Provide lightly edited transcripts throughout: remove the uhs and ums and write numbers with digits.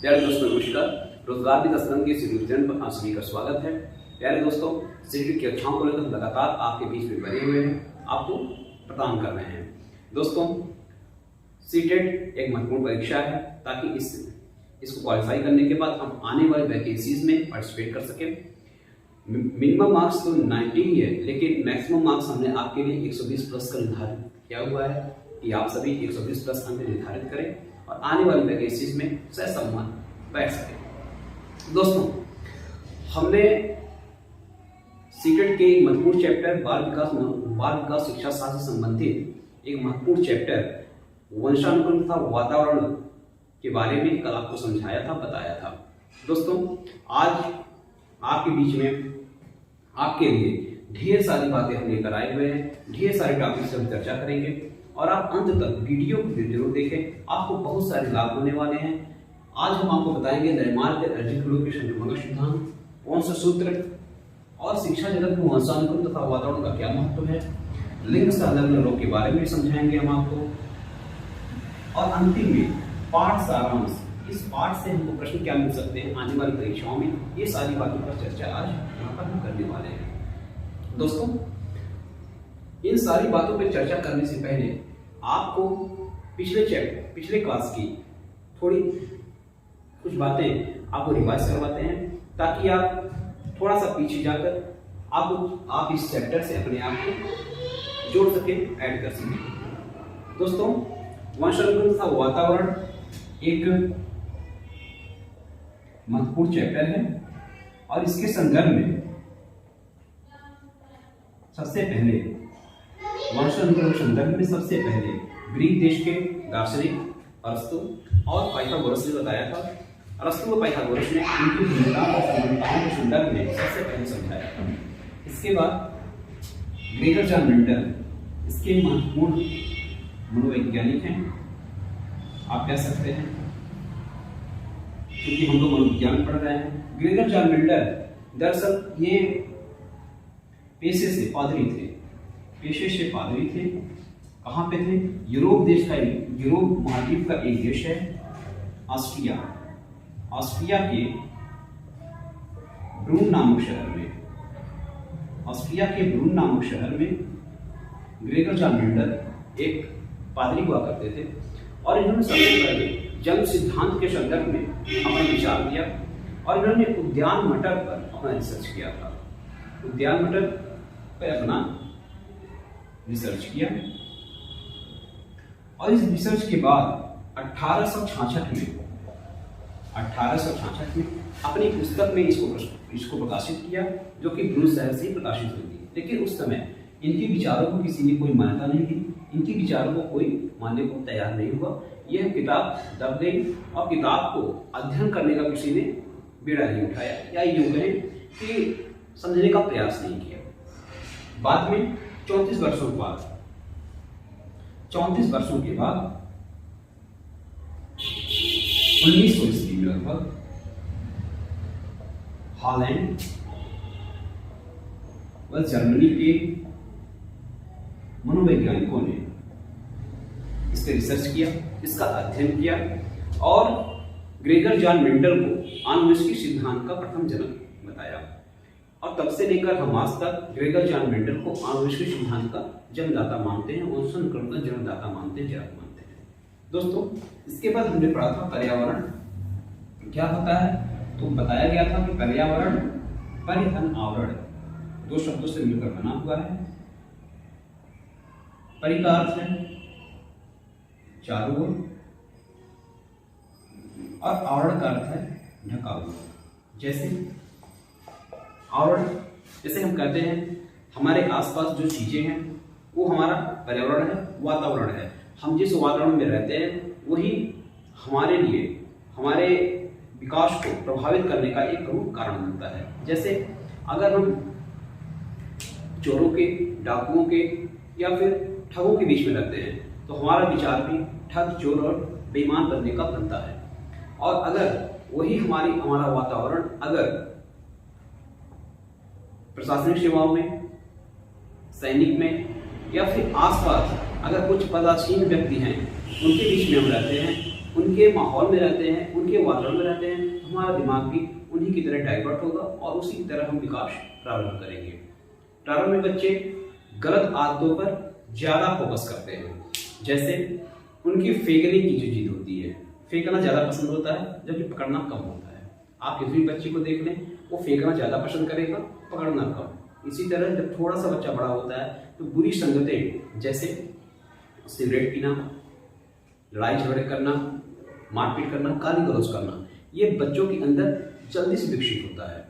प्यारे दोस्तों नमस्कार। रोजगार विद असलम के यूट्यूब चैनल पर आप सभी का स्वागत है। प्यारे दोस्तों, सीटेट की कक्षाओं को लेकर लगातार आपके बीच में बने हुए हैं, आपको प्रदान कर रहे हैं। दोस्तों, सीटेट एक महत्वपूर्ण परीक्षा है ताकि इसको क्वालिफाई करने के बाद हम आने वाली वैकेंसीज में पार्टिसिपेट कर सकें। मिनिमम मार्क्स तो 90 ही है, लेकिन मैक्सिमम मार्क्स हमने आपके लिए 120 प्लस का निर्धारित किया हुआ है कि आप सभी 120 प्लस अंक निर्धारित करें और आने वाली वैकेंसीज में ससम्मान बैठ सके। दोस्तों, हमने सीटेट के एक महत्वपूर्ण चैप्टर बाल विकास शिक्षा शास्त्र से संबंधित एक महत्वपूर्ण चैप्टर वंशानुक्रम तथा वातावरण के बारे में कल आपको समझाया था, बताया था। दोस्तों, आज आपके बीच में आपके लिए ढेर सारी बातें हम लेकर आए हुए हैं, ढेर सारे टॉपिक से हम चर्चा करेंगे और आप अंत तक वीडियो को जरूर देखें, आपको बहुत सारे लाभ होने वाले हैं। आज हम आपको बताएंगे लैंडमार्क लोकेशन सिद्धांत, कौन सा सूत्र और शिक्षा जगत में वंशानुक्रम तथा वातावरण का क्या महत्व है, लिंग संलग्न रोग के बारे में समझाएंगे हम आपको। और अंतिम में पाठ सारांश, इस पाठ से हमको प्रश्न क्या मिल सकते हैं आने वाली परीक्षाओं में, ये सारी बातों पर चर्चा आज यहाँ पर हम करने वाले हैं। दोस्तों, इन सारी बातों पर चर्चा करने से पहले आपको पिछले क्लास की कुछ बातें आपको रिवाइज करवाते हैं ताकि आप थोड़ा सा पीछे जाकर आप इस चैप्टर से अपने आप को जोड़ सके, ऐड कर सके। दोस्तों, वंशानुक्रम तथा वातावरण एक महत्वपूर्ण चैप्टर है और इसके संदर्भ में सबसे पहले वंशानुक्रम के संदर्भ में सबसे पहले ग्रीक देश के दार्शनिक अरस्तु और पाइथागोरस ने बताया था। अरस्तु और पाइथागोरस ने उनकी भूमिका और समानताओं के संदर्भ में सबसे पहले समझाया था। इसके बाद ग्रेगर जॉन मेंडल इसके महत्वपूर्ण मनोवैज्ञानिक हैं, आप कह सकते हैं, क्योंकि हम लोग मनोविज्ञान पढ़ रहे हैं। ग्रेगर जॉन मेंडल दरअसल ये पेशे से पादरी थे। कहाँ पे थे? यूरोप महाद्वीप का एक देश है ऑस्ट्रिया के ब्रून नामक शहर में ग्रेगर जॉन मेंडल एक पादरी हुआ करते थे और इन्होंने सबसे पहले जन्म सिद्धांत के संदर्भ में अपना विचार दिया और इन्होंने उद्यान मटर पर अपना रिसर्च किया था। उद्यान मटर पर अपना रिसर्च किया और इस रिसर्च के बाद 1866 में अपनी पुस्तक में इसको प्रकाशित किया, जो कि ब्रून शहर से प्रकाशित हुई थी। लेकिन उस समय इनके विचारों को किसी ने कोई मान्यता नहीं दी, इनके विचारों को कोई मानने को तैयार नहीं हुआ। यह किताब दब गई और किताब को अध्ययन करने का किसी ने बेड़ा नहीं उठाया, या यूं कहें कि समझने का प्रयास नहीं किया। बाद में 34 वर्षों के बाद 1900 ईस्वी में लगभग हॉलैंड व जर्मनी के मनोवैज्ञानिकों ने इस पर रिसर्च किया, इसका अध्ययन किया और ग्रेगर जॉन मेंडल को आनुवंशिक सिद्धांत का प्रथम जनक बताया। और तब से लेकर हम आज तक ग्रेगर जॉन मेंडल को आनुवंशिक सिद्धांत का जन्मदाता मानते हैं, वंशानुक्रम का जन्मदाता मानते हैं। दोस्तों, इसके बाद हमने पढ़ा था पर्यावरण क्या होता है। तो बताया गया था कि पर्यावरण परिधन आवरण दो शब्दों से मिलकर बना हुआ है। परि का अर्थ है चारों ओर और आवरण का अर्थ है ढका हुआ। जैसे हम कहते हैं हमारे आसपास जो चीजें हैं वो हमारा पर्यावरण है, वातावरण है। हम जिस वातावरण में रहते हैं वही हमारे लिए हमारे विकास को प्रभावित करने का एक प्रमुख कारण बनता है। जैसे अगर हम चोरों के, डाकुओं के या फिर ठगों के बीच में रहते हैं तो हमारा विचार भी ठग, चोर और बेईमान बनने का बनता है। और अगर वही हमारा वातावरण अगर प्रशासनिक सेवाओं में, सैनिक में या फिर आसपास अगर कुछ पदासीन व्यक्ति हैं उनके बीच में हम रहते हैं उनके माहौल में रहते हैं, उनके वातावरण में रहते हैं, हमारा दिमाग भी उन्हीं की तरह डाइवर्ट होगा और उसी की तरह हम विकास प्रारंभ करेंगे। प्रारंभ में बच्चे गलत आदतों पर ज़्यादा फोकस करते हैं, जैसे उनकी फेंकने की जो चीज़ होती है, फेंकना ज़्यादा पसंद होता है जबकि पकड़ना कम होता है। आप किसी भी बच्चे को देख लें, वो फेंकना ज़्यादा पसंद करेगा, पकड़ना कम। इसी तरह जब थोड़ा सा बच्चा बड़ा होता है तो बुरी संगतें जैसे सिगरेट पीना, लड़ाई झगड़े करना, मारपीट करना, गाली गलौज करना, ये बच्चों के अंदर जल्दी से विकसित होता है।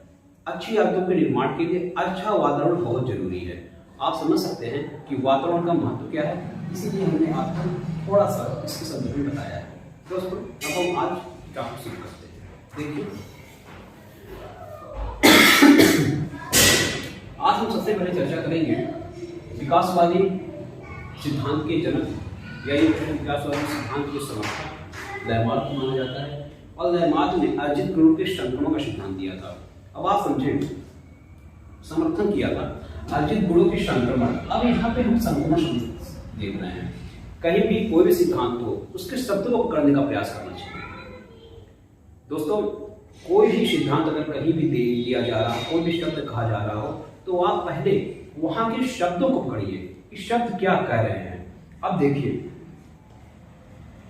अच्छी आदतों के निर्माण के लिए अच्छा वातावरण बहुत जरूरी है। आप समझ सकते हैं कि वातावरण का महत्व क्या है, इसीलिए हमने आपको थोड़ा सा इसके संदर्भ में बताया है। दोस्तों, अब हम आज टॉपिक शुरू करते हैं। देखिए, आज हम सबसे पहले चर्चा करेंगे विकासवादी सिद्धांत के जनक या विकासवादी सिद्धांत के समर्थक लैमार्क को माना जाता है, और लैमार्क ने अर्जित गुणों के संक्रमण का सिद्धांत दिया था। अब आप समझें, समर्थन किया था अर्जित गुणों के संक्रमण। अब यहाँ पे हम संक्रमण शब्द देख रहे हैं। कहीं भी कोई भी सिद्धांत हो, उसके शब्दों को पकड़ने का प्रयास करना चाहिए। दोस्तों, कोई भी सिद्धांत अगर कहीं भी दे दिया जा रहा हो, कोई भी शब्द कहा जा रहा हो, तो आप पहले वहां के शब्दों को पकड़िए कि शब्द क्या कह रहे हैं। अब देखिए,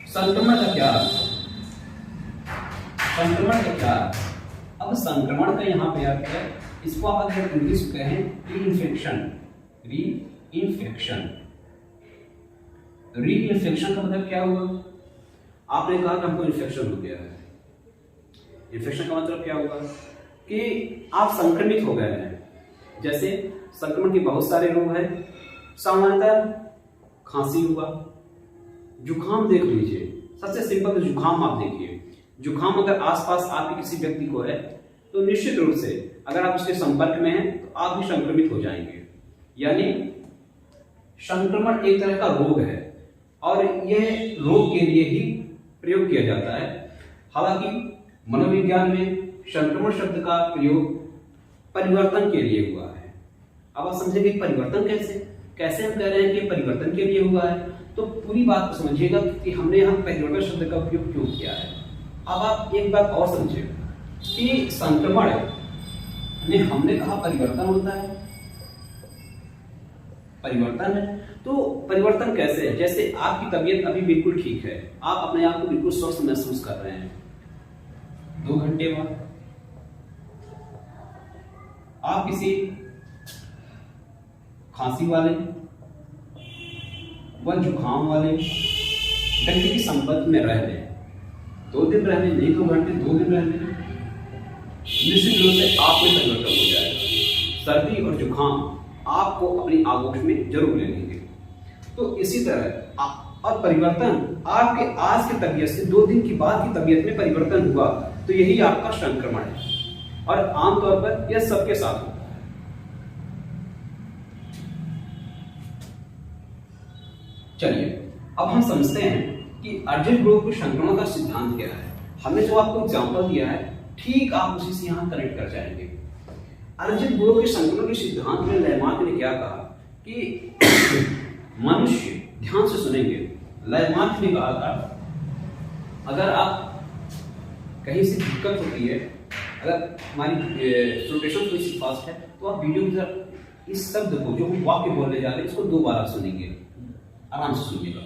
संक्रमण का क्या, संक्रमण का क्या, अब संक्रमण का यहाँ पे अर्थ है, इसको आप अगर इंग्लिश में कहें री-इन्फेक्शन, री-इन्फेक्शन। री-इन्फेक्शन का मतलब क्या हुआ? आपने कहा कि हमको इन्फेक्शन हो गया है। इन्फेक्शन का मतलब क्या होगा कि आप संक्रमित हो गए हैं। जैसे संक्रमण के बहुत सारे रोग हैं। सामान्यतः खांसी हुआ, जुकाम देख लीजिए, सबसे सिंपल तो जुकाम आप देखिए। जुकाम अगर आसपास आपके किसी व्यक्ति को है तो निश्चित रूप से अगर आप उसके संपर्क में हैं तो आप भी संक्रमित हो जाएंगे। यानी संक्रमण एक तरह का रोग है और यह रोग के लिए ही प्रयोग किया जाता है। हालांकि मनोविज्ञान में संक्रमण शब्द का प्रयोग परिवर्तन के लिए हुआ है। अब आप समझेंगे परिवर्तन कैसे हम कह रहे हैं कि परिवर्तन के लिए हुआ है, तो पूरी बात को समझिएगा कि हमने यहाँ परिवर्तन शब्द का उपयोग क्यों किया है। अब आप एक बात और समझिए कि संक्रमण में हमने कहा परिवर्तन होता है, परिवर्तन है, तो परिवर्तन कैसे है? जैसे आपकी तबीयत अभी बिल्कुल ठीक है, आप अपने आप को बिल्कुल स्वस्थ महसूस कर रहे हैं, 2 घंटे बाद आप किसी खांसी वाले व जुकाम वाले व्यक्ति के संपर्क में रह लें, 2 दिन रहने, नहीं 2 घंटे, 2 दिन रहने, निश्चित रूप से आप में परिवर्तन हो जाएगा। सर्दी और जुकाम आपको अपनी आगोश में जरूर ले लेंगे। तो इसी तरह और परिवर्तन आपके आज की तबीयत से 2 दिन की बाद की तबीयत में परिवर्तन हुआ, तो यही आपका संक्रमण है और आमतौर पर यह सबके साथ होता है। चलिए, अब हम समझते हैं कि अर्जित गुणों के संक्रमण का सिद्धांत क्या है। हमने जो आपको एग्जांपल दिया है, ठीक आप उसी से यहां कनेक्ट कर जाएंगे। अर्जित गुणों के संक्रमण के सिद्धांत में लैमार्क ने क्या कहा कि मनुष्य, ध्यान से सुनेंगे, लैमार्क ने कहा था अगर आप कहीं से दिक्कत होती है, अगर हमारी रोटेशन थोड़ी सी फास्ट है, तो आप वीडियो के अंदर इस शब्द को जो हम वाक्य बोलने जा रहे हैं इसको 2 बार आप सुनेंगे, आराम से सुनिएगा।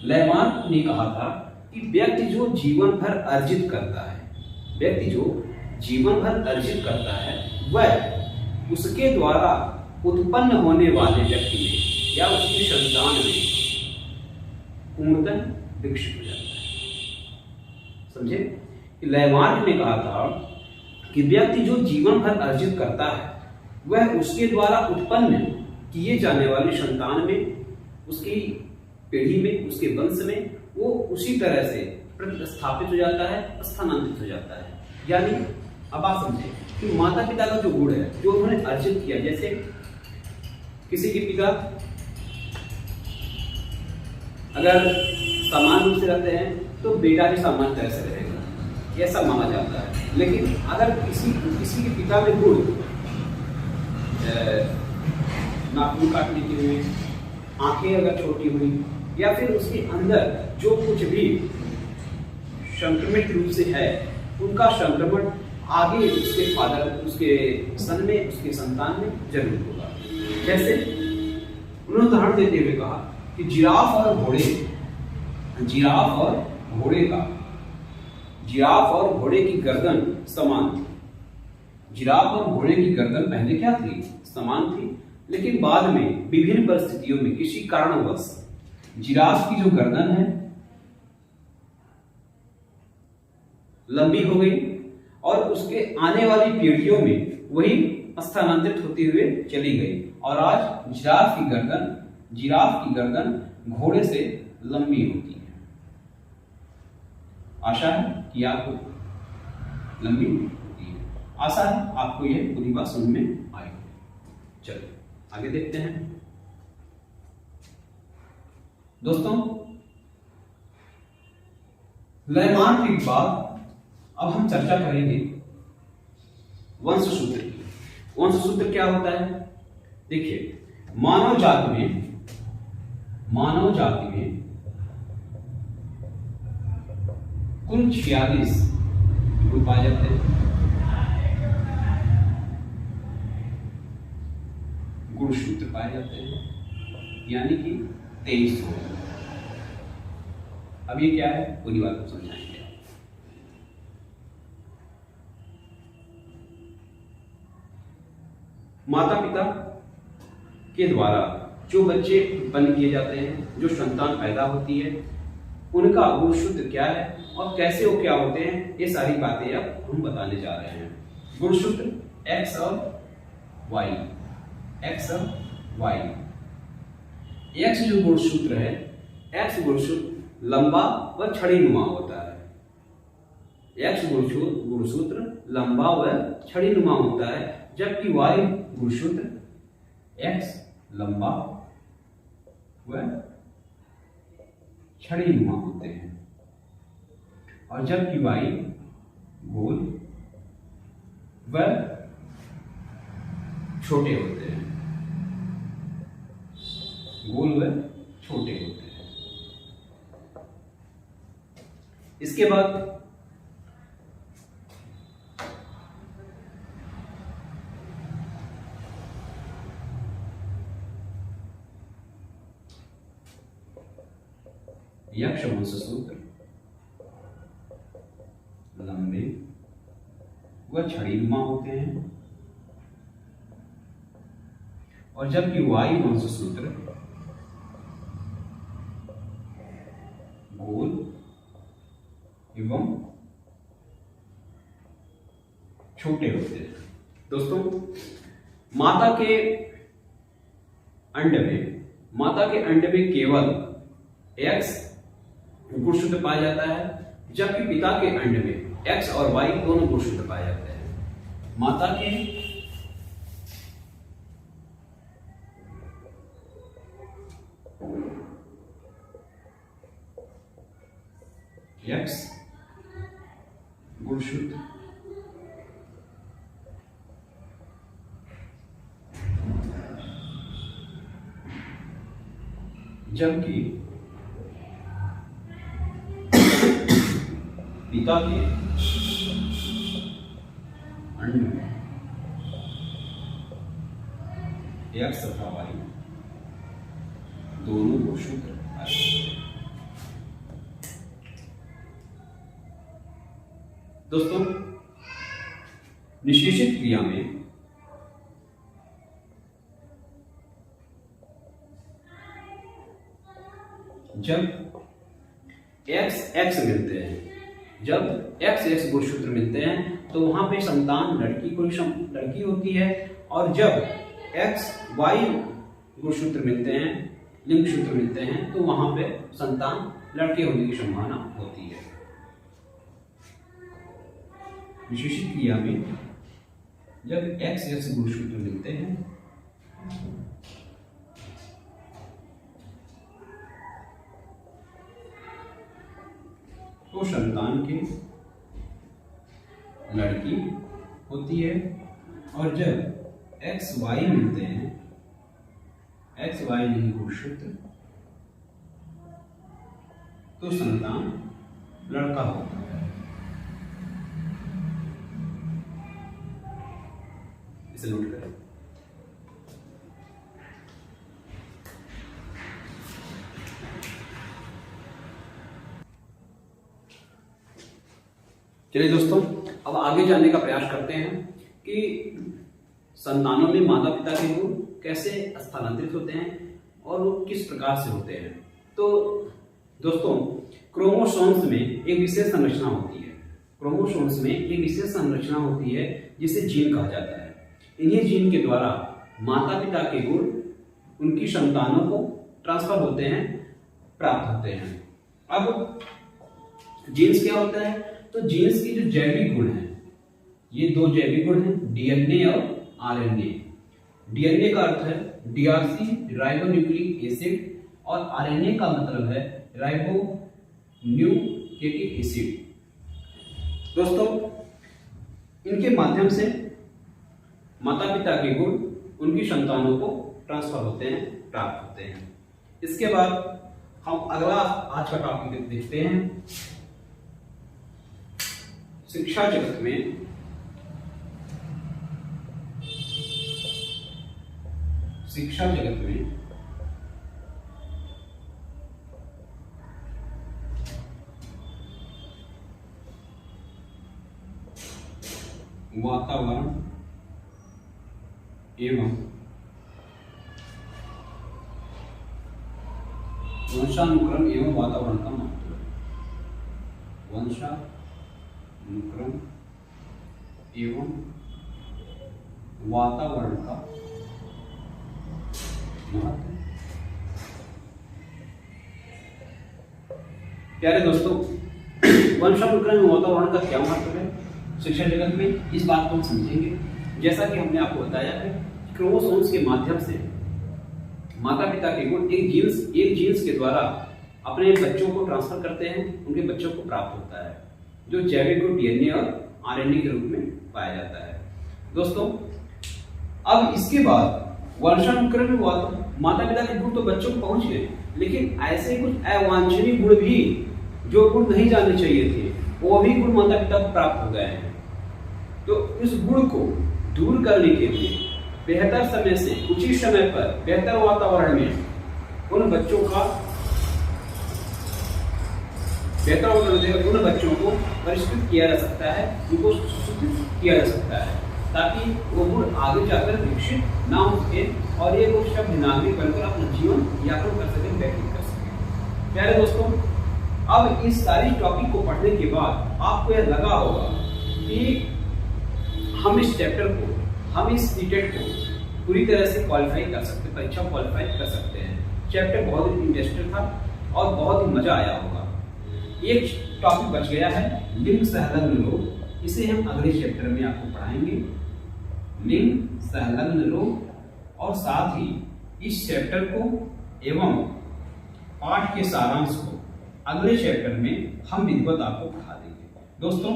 लैमार्क ने कहा था कि व्यक्ति जो जीवन भर अर्जित करता है, व्यक्ति जो जीवन भर अर्जित करता है, वह उसके द्वारा उत्पन्न होने वाले व्यक्ति में या उसकी संतान में पूर्णतः विकसित हो जाता है। समझे कि लैमार्क ने कहा था कि व्यक्ति जो जीवन भर अर्जित करता है, वह उसके द्वारा उत्पन्न किए जाने वाली संतान में, उसकी पीढ़ी में, उसके वंश में वो उसी तरह से प्रतिस्थापित हो जाता है, स्थानांतरित हो जाता है। यानी अब आप समझे कि माता पिता का जो गुण है, जो उन्होंने अर्जित किया, जैसे किसी के पिता अगर समान रूप से रहते हैं तो बेटा भी समान तरह से रहेगा, ऐसा माना जाता है। लेकिन अगर किसी के पिता में गुण नाखून काटने के हुए, आंखें अगर छोटी हुई, या फिर उसके अंदर जो कुछ भी संक्रमित रूप से है, उनका संक्रमण आगे उसके फादर, उसके सन में, उसके संतान में जरूर होगा। जैसे उन्होंने उदाहरण देते हुए कहा कि जिराफ और घोड़े की गर्दन समान थी। जिराफ और घोड़े की गर्दन पहले क्या थी? समान थी, लेकिन बाद में विभिन्न परिस्थितियों में किसी कारणवश जिराफ की जो गर्दन है लंबी हो गई और उसके आने वाली पीढ़ियों में वही स्थानांतरित होती हुए चली गई और आज जिराफ की गर्दन घोड़े से लंबी होती है। आशा है कि आपको लंबी होती है। आशा है आपको यह पूरी बात समझ में आई। चलो आगे देखते हैं दोस्तों। लयमान के बाद अब हम चर्चा करेंगे वंशसूत्र की। वंशसूत्र क्या होता है? देखिए, मानव जाति में कुल 46 गुण पाए जाते हैं। गुणसूत्र पाए जाते हैं, यानी कि 23 हो। अब ये क्या है पूरी बात को समझाएंगे। माता पिता के द्वारा जो बच्चे उत्पन्न किए जाते हैं, जो संतान पैदा होती है, उनका गुणसूत्र क्या है और कैसे वो क्या होते हैं, ये सारी बातें अब हम बताने जा रहे हैं। गुणसूत्र एक्स और वाई। एक्स जो गुणसूत्र है, एक्स गुणसूत्र लंबा व छड़ीनुमा होता है। एक्स गुणसूत्र लंबा व छड़ीनुमा होता है, जबकि वाई गुणसूत्र एक्स लंबा व छड़ीनुमा होते हैं और जबकि वाई गोल व छोटे होते हैं। गोल व छोटे होते हैं। इसके बाद यक्ष वंशसूत्र लंबे व छड़ीनुमा होते हैं और जबकि वाई वंशसूत्र गोल एवं छोटे होते हैं। दोस्तों, माता के अंड में केवल एक्स गुणसूत्र पाया जाता है, जबकि पिता के अंड में एक्स और वाई दोनों गुणसूत्र पाए जाते हैं। माता के एक्स गुणसूत्र जबकि पिता के अंड में एक्स तथा वाई दोनों गुणसूत्र आए। दोस्तों, निषेचित क्रिया में जब एक्स मिलते हैं, जब एक्स गुणसूत्र मिलते हैं तो वहां पे संतान लड़की होती है और जब एक्स वाई गुणसूत्र मिलते हैं, लिंग सूत्र मिलते हैं, तो वहां पे संतान लड़के होने की संभावना होती है। विशेषित क्रिया में जब एक्स गुणसूत्र मिलते हैं तो संतान के लड़की होती है और जब एक्स वाई मिलते हैं, एक्स वाई लिंग गुणसूत्र, तो संतान लड़का होता है। इसे नोट करें। चलिए दोस्तों, अब आगे जानने का प्रयास करते हैं कि संतानों में माता पिता के गुण कैसे स्थानांतरित होते हैं और वो किस प्रकार से होते हैं। तो दोस्तों, क्रोमोसोम्स में एक विशेष संरचना होती है। क्रोमोसोम्स में एक विशेष संरचना होती है जिसे जीन कहा जाता है। इन्हीं जीन के द्वारा माता पिता के गुण उनकी संतानों को ट्रांसफर होते हैं, प्राप्त होते हैं। अब जीन्स क्या होता है? तो जीन्स की जो जैविक गुण है, ये दो जैविक गुण हैं, डीएनए और आरएनए। डीएनए का अर्थ है डीआरसी राइबोन्यूक्लिक एसिड और आरएनए का मतलब है राइबोन्यूक्लिक एसिड। दोस्तों, इनके माध्यम से माता पिता के गुण उनकी संतानों को ट्रांसफर होते हैं, प्राप्त होते हैं। इसके बाद हम अगला आज का टॉपिक देखते हैं। शिक्षा जगत में वातावरण एवं वंशानुक्रम एवं वातावरण का महत्व। वंशानुक्रम एवं वातावरण का महत्व। प्यारे दोस्तों, वंशानुक्रम एवं वातावरण का क्या महत्व है शिक्षा जगत में, इस बात को हम समझेंगे। जैसा कि हमने आपको बताया है, क्रोमोसोम्स के माध्यम से माता पिता के गुण एक जीन्स के द्वारा अपने बच्चों को ट्रांसफर करते हैं, उनके बच्चों को प्राप्त होता है, जो जैविक गुण डीएनए और आरएनए के रूप में पाया जाता है। दोस्तों, अब इसके बाद वंशानुक्रम में माता पिता के गुण तो बच्चों को पहुंच गए, लेकिन ऐसे कुछ अवांछनीय गुण भी, जो गुण नहीं जाने चाहिए थे, वो भी गुण माता पिता को प्राप्त हो गए हैं। तो इस गुण को दूर करने के लिए बेहतर समय से उचित समय पर बेहतर वातावरण में उन बच्चों को परिष्कृत किया जा सकता है, उनको सुसूत्रित किया जा सकता है, ताकि वो गुण आगे जाकर विकसित ना हो सके और ये लोग सब नागरिक बनकर अपना जीवन यापन कर सके, व्यतीत कर सके। प्यारे दोस्तों, अब इस सारी टॉपिक को पढ़ने के बाद आपको यह लगा होगा कि हम इस चैप्टर को, हम इस सीटेट को पूरी तरह से क्वालिफाई कर सकते, परीक्षा क्वालिफाई कर सकते हैं। चैप्टर बहुत ही इंटरेस्टिंग था और बहुत ही मजा आया होगा। एक टॉपिक बच गया है, लिंग संलग्न रोग। इसे हम अगले चैप्टर में आपको पढ़ाएंगे, लिंग संलग्न रोग। और साथ ही इस चैप्टर को एवं पाठ के सारांश को अगले चैप्टर में हम विधिवत आपको पढ़ा देंगे। दोस्तों,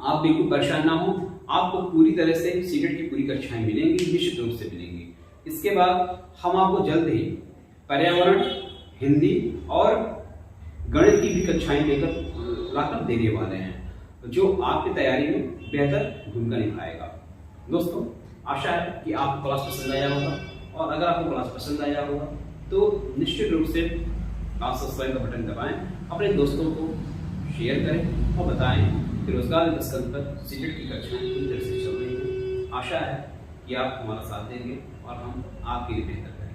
आप बिल्कुल परेशान ना हो, आपको पूरी तरह से सीटेट की पूरी कक्षाएं मिलेंगी, निश्चित रूप से मिलेंगी। इसके बाद हम आपको जल्द ही पर्यावरण, हिंदी और गणित की भी कक्षाएं लाकर देने वाले हैं, जो आपकी तैयारी में बेहतर भूमिका निभाएगा। दोस्तों, आशा है कि आपको क्लास पसंद आया होगा, और अगर आपको क्लास पसंद आया होगा तो निश्चित रूप से आप सब्सक्राइब का बटन दबाएं, अपने दोस्तों को शेयर करें और बताएं कि रोजगार दस्तक पर सीटेट की कक्षाएं पूरी तरह से चल रही हैं। आशा है कि आप हमारा साथ देंगे और हम आपके लिए बेहतर करेंगे।